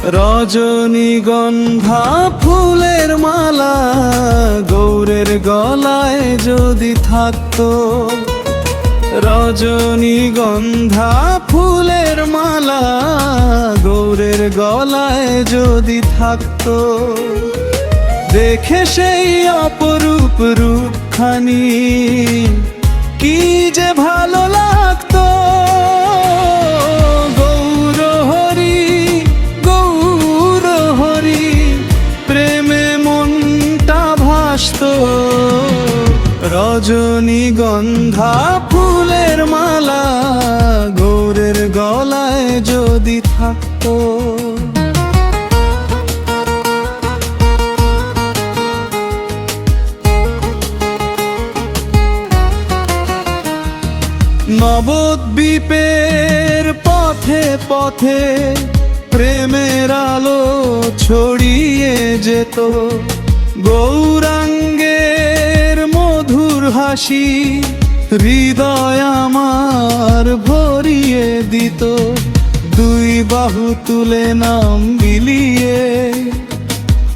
রজনীগন্ধা ফুলের মালা গৌরের গলায় যদি থাকতো, রজনীগন্ধা ফুলের মালা গৌরের গলায় যদি থাকতো, দেখে সেই অপরূপ রূপখানি কি যে ভালো লাগতো। গৌর হরি গৌর হরি প্রেমে মনটা ভাসতো। রজনীগন্ধা ফুলের মালা গৌরের গলায় যদি থাকতো। নবদ্বীপের পথে পথে প্রেমের আলো ছড়িয়ে যেত, গৌরাঙ্গের মধুর হাসি হৃদয় আমার ভরিয়ে দিত। দুই বাহু তুলে নাম বিলিয়ে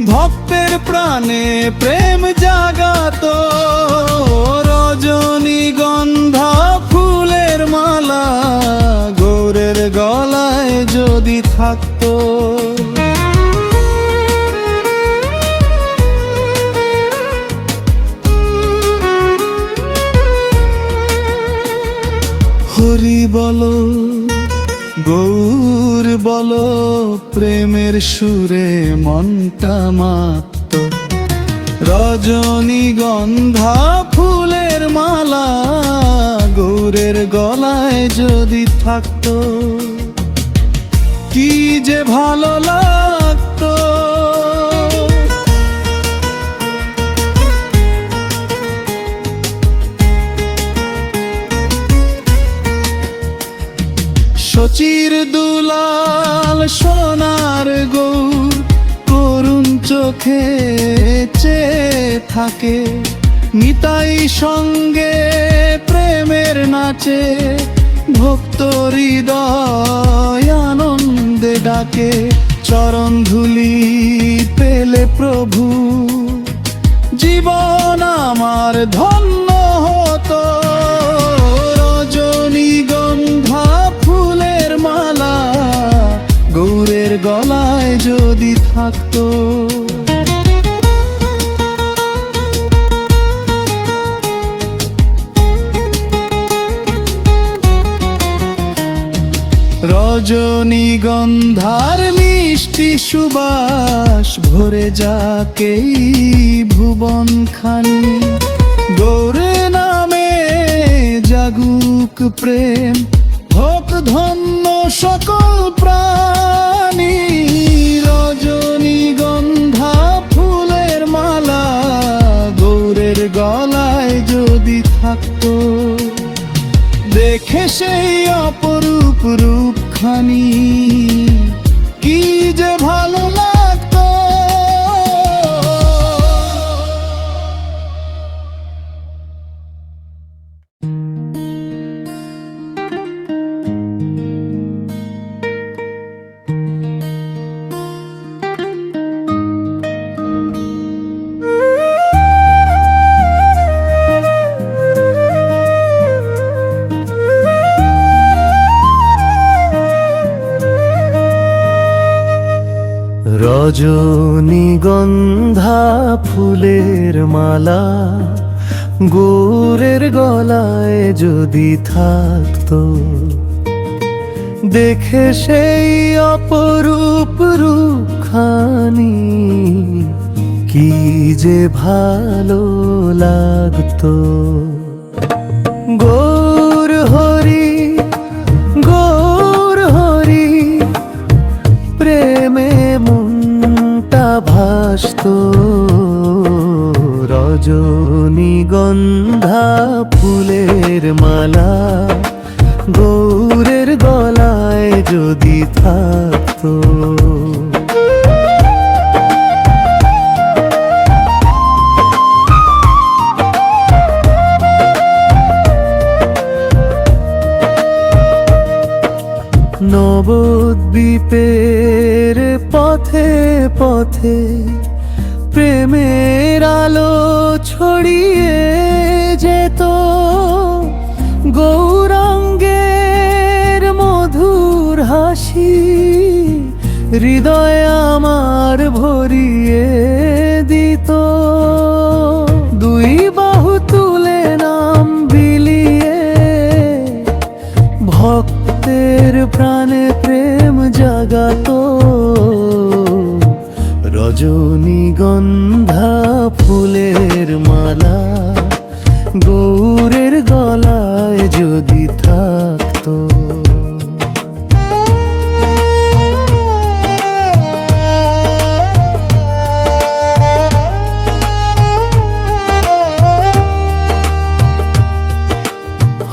ভক্তের প্রাণে প্রেম জাগাতো। রজনীগন্ধা ফুলের মালা গৌরের গলায় যদি থাকতো। হরি বলো গৌর বলো প্রেমের সুরে মনটা মাত। রজনীগন্ধা ফুলের মালা গৌরের গলায় যদি থাকতো, কি যে ভালো লাগতো। শচীর দুলাল সোনার গৌর করুণ চোখে চেয়ে থাকে, নিতাই সঙ্গে প্রেমের নাচে ভক্ত হৃদয় আনন্দে ডাকে। চরণ ধুলি পেলে প্রভু জীবন আমার ধন্য হতো। রজনীগন্ধা ফুলের মালা গৌরের গলায় যদি থাকতো। রজনীগন্ধার মিষ্টি সুবাস ভরে যাকেই ভুবন খানি, গৌরে নামে জাগুক প্রেম হোক ধন্য সকল প্রাণী। রজনীগন্ধা ফুলের মালা গৌরের গলায় যদি থাকতো, দেখে সেই অপরূপ রূপখানি কি যে ভালো লাগতো। রজনীগন্ধা ফুলের মালা গৌরের গলায় যদি থাকতো, দেখে সেই অপরূপ রূপখানি কি যে ভালো লাগতো। গৌর হরি গৌর হরি প্রেমে মনটা ভাসতো। রজনীগন্ধা ফুলের মালা গৌরের গলায় যদি থাকতো। নবদ্বীপের পথে পথে প্রেমের আলো ছড়িয়ে যেত, গৌরাঙ্গের মধুর হাসি হৃদয় আমার ভরিয়ে দিত। দুই বাহু তুলে নাম বিলিয়ে ভক্তের প্রাণে প্রেম জাগাতো, রজনীগন্ধা ফুলের মালা গৌরের গলায় যদি থাকতো।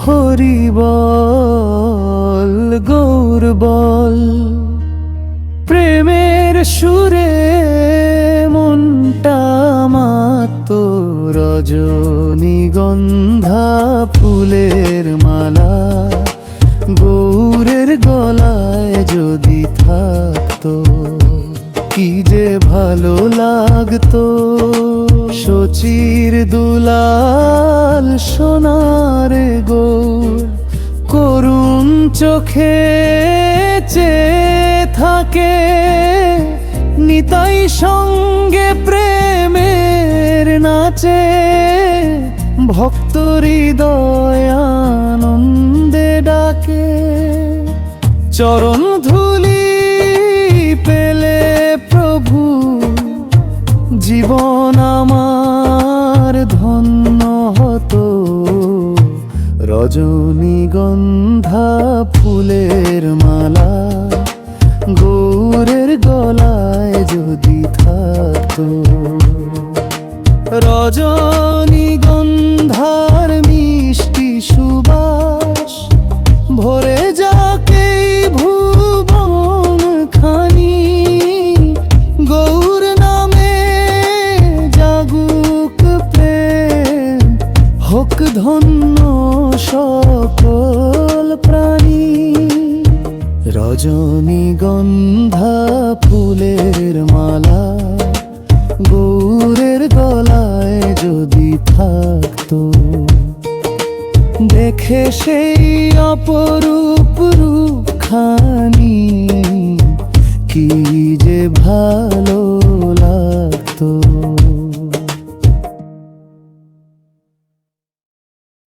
হরি বল গৌর বল, প্রেমের সুরে মনটা মাতো, রজনীগন্ধা ফুলের মালা গৌরের গলায় যদি থাকতো, কি যে ভালো লাগতো। শচীর দুলাল সোনার গৌর করুণ চোখে চেয়ে থাকে, নিতাই সঙ্গে প্রেমের নাচে, ভক্ত হৃদয় আনন্দে ডাকে। চরণ ধুলি পেলে প্রভু জীবন আমার ধন্য হতো, রজনীগন্ধা ফুলের মালা গৌরের গলায় যদি থাকতো। রজনীগন্ধার মিষ্টি সুবাস ভরে যাকে ভুবন খানি, গৌর নামে জাগুক প্রেম, হোক ধন্য সকল প্রাণী। রজনীগন্ধা ফুলের মালা গৌরের গলায় যদি থাকতো, দেখে সেই অপরূপ